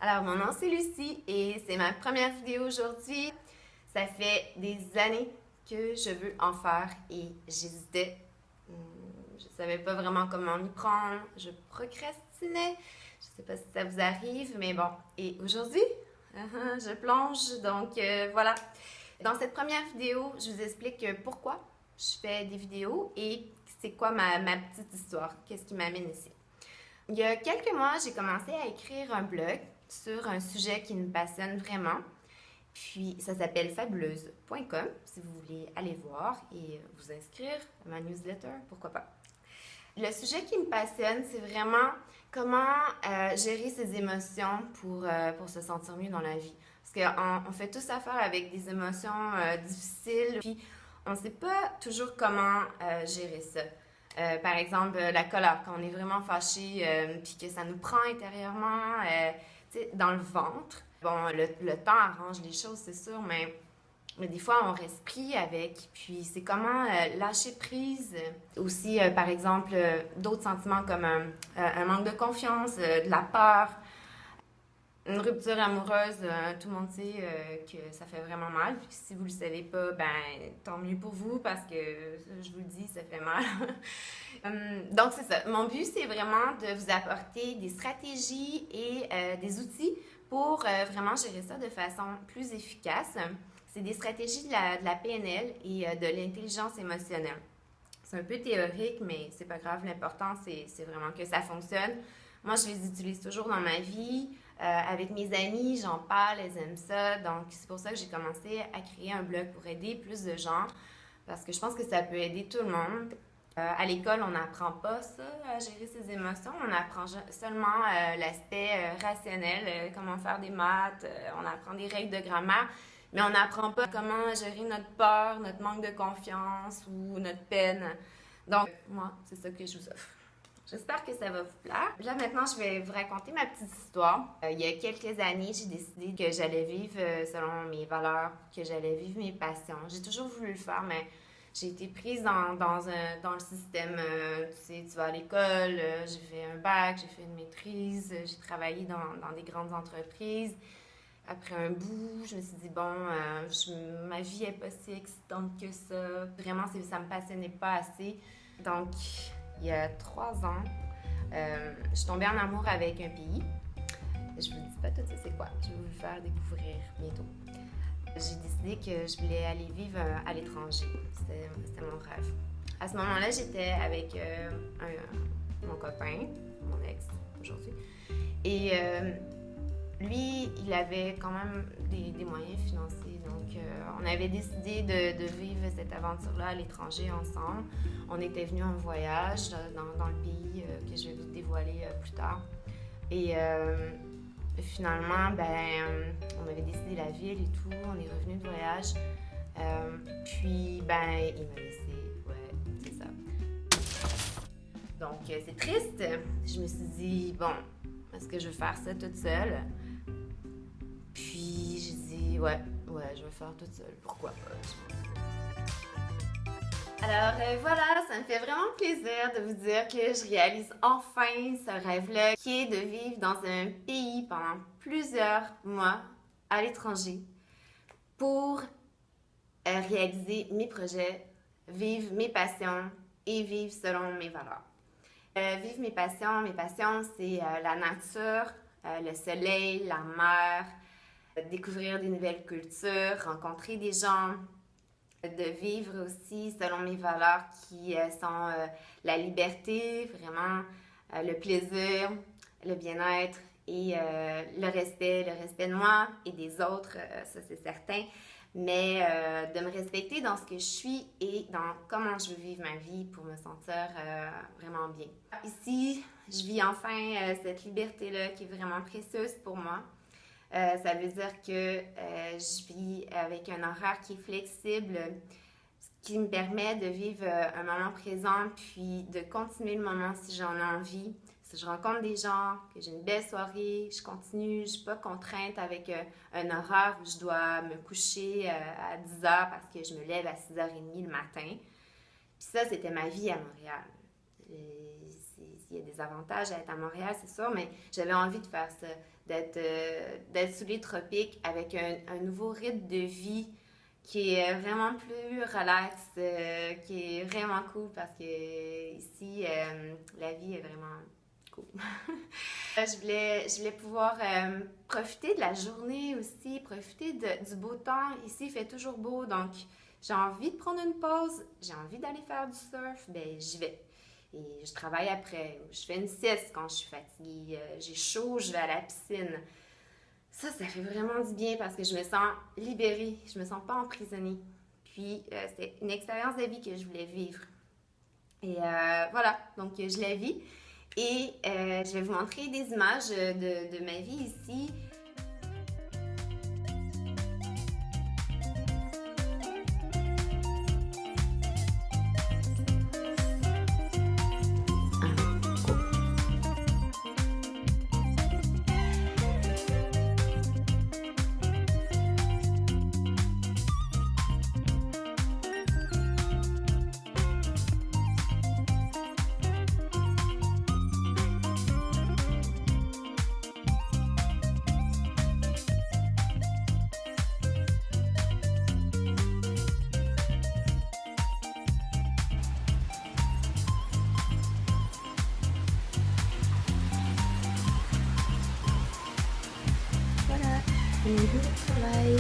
Alors, mon nom c'est Lucie et c'est ma première vidéo aujourd'hui. Ça fait des années que je veux en faire et j'hésitais. Je savais pas vraiment comment m'y prendre. Je procrastinais. Je sais pas si ça vous arrive, mais bon. Et aujourd'hui, je plonge. Donc, voilà. Dans cette première vidéo, je vous explique pourquoi je fais des vidéos et c'est quoi ma petite histoire. Qu'est-ce qui m'amène ici. Il y a quelques mois, j'ai commencé à écrire un blog sur un sujet qui me passionne vraiment. Puis, ça s'appelle fabuleuse.com, si vous voulez aller voir et vous inscrire à ma newsletter, pourquoi pas. Le sujet qui me passionne, c'est vraiment comment gérer ses émotions pour se sentir mieux dans la vie. Parce qu'on fait tous affaire avec des émotions difficiles, puis on ne sait pas toujours comment gérer ça. Par exemple, la colère, quand on est vraiment fâché, puis que ça nous prend intérieurement, dans le ventre. Bon, le temps arrange les choses, c'est sûr, mais des fois, on reste pris avec. Puis, c'est comment lâcher prise. Aussi, par exemple, d'autres sentiments comme un manque de confiance, de la peur. Une rupture amoureuse, tout le monde sait que ça fait vraiment mal. Puis si vous le savez pas, ben tant mieux pour vous parce que je vous le dis, ça fait mal. Donc c'est ça. Mon but, c'est vraiment de vous apporter des stratégies et des outils pour vraiment gérer ça de façon plus efficace. C'est des stratégies de la PNL et de l'intelligence émotionnelle. C'est un peu théorique, mais c'est pas grave. L'important, c'est vraiment que ça fonctionne. Moi, je les utilise toujours dans ma vie. Avec mes amis, j'en parle, elles aiment ça. Donc, c'est pour ça que j'ai commencé à créer un blog pour aider plus de gens. Parce que je pense que ça peut aider tout le monde. À l'école, on n'apprend pas ça, à gérer ses émotions. On apprend seulement l'aspect rationnel, comment faire des maths, on apprend des règles de grammaire. Mais on n'apprend pas comment gérer notre peur, notre manque de confiance ou notre peine. Donc, moi, c'est ça que je vous offre. J'espère que ça va vous plaire. Là, maintenant, je vais vous raconter ma petite histoire. Il y a quelques années, j'ai décidé que j'allais vivre selon mes valeurs, que j'allais vivre mes passions. J'ai toujours voulu le faire, mais j'ai été prise dans le système. Tu sais, tu vas à l'école, j'ai fait un bac, j'ai fait une maîtrise, j'ai travaillé dans des grandes entreprises. Après un bout, je me suis dit, bon, ma vie est pas si excitante que ça. Vraiment, ça me passionnait pas assez. Donc, il y a 3 ans, je suis tombée en amour avec un pays. Je vous dis pas tout ça, c'est quoi. Je vais vous le faire découvrir bientôt. J'ai décidé que je voulais aller vivre à l'étranger. C'était mon rêve. À ce moment-là, j'étais avec mon copain, mon ex aujourd'hui. Et lui, il avait quand même des moyens financiers. Donc, on avait décidé de vivre cette aventure-là à l'étranger ensemble. On était venus en voyage dans le pays que je vais vous dévoiler plus tard. Et finalement, on avait décidé la ville et tout. On est revenu de voyage. Puis, il m'a laissé. Ouais, c'est ça. Donc, c'est triste. Je me suis dit, bon, est-ce que je veux faire ça toute seule? Puis j'ai dit, ouais, je vais faire toute seule. Pourquoi pas? Alors voilà, ça me fait vraiment plaisir de vous dire que je réalise enfin ce rêve-là, qui est de vivre dans un pays pendant plusieurs mois à l'étranger pour réaliser mes projets, vivre mes passions et vivre selon mes valeurs. Vivre mes passions, c'est la nature, le soleil, la mer, découvrir des nouvelles cultures, rencontrer des gens, de vivre aussi selon mes valeurs qui sont la liberté, vraiment le plaisir, le bien-être et le respect de moi et des autres, ça c'est certain, mais de me respecter dans ce que je suis et dans comment je veux vivre ma vie pour me sentir vraiment bien. Ici, je vis enfin cette liberté-là qui est vraiment précieuse pour moi. Ça veut dire que je vis avec un horaire qui est flexible, ce qui me permet de vivre un moment présent, puis de continuer le moment si j'en ai envie. Si je rencontre des gens, que j'ai une belle soirée, je continue, je ne suis pas contrainte avec un horaire où je dois me coucher à 10 heures parce que je me lève à 6h30 le matin. Puis ça, c'était ma vie à Montréal. il y a des avantages à être à Montréal, c'est sûr, mais j'avais envie de faire ça, d'être sous les tropiques avec un nouveau rythme de vie qui est vraiment plus relax, qui est vraiment cool parce que ici, la vie est vraiment cool. Je voulais pouvoir profiter de la journée aussi, profiter du beau temps. Ici, il fait toujours beau, donc j'ai envie de prendre une pause, j'ai envie d'aller faire du surf, ben j'y vais. Et je travaille après, je fais une sieste quand je suis fatiguée, j'ai chaud, je vais à la piscine. Ça fait vraiment du bien parce que je me sens libérée, je me sens pas emprisonnée. Puis, c'est une expérience de vie que je voulais vivre. Et voilà, donc je la vis. Et je vais vous montrer des images de ma vie ici. Voilà, on est au travail.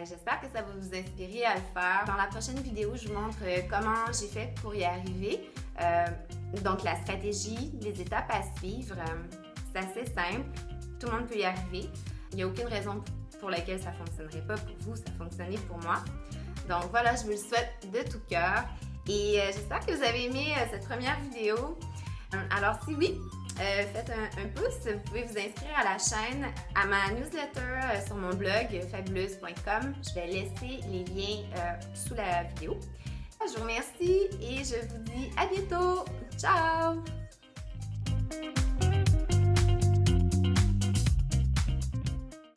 J'espère que ça va vous inspirer à le faire. Dans la prochaine vidéo, je vous montre comment j'ai fait pour y arriver. Donc la stratégie, les étapes à suivre, c'est assez simple. Tout le monde peut y arriver. Il n'y a aucune raison pour laquelle ça ne fonctionnerait pas pour vous, ça a fonctionné pour moi. Donc voilà, je vous le souhaite de tout cœur. Et j'espère que vous avez aimé cette première vidéo. Alors si oui, faites un pouce, vous pouvez vous inscrire à la chaîne, à ma newsletter sur mon blog fabuleuse.com. Je vais laisser les liens sous la vidéo. Je vous remercie et je vous dis à bientôt. Ciao!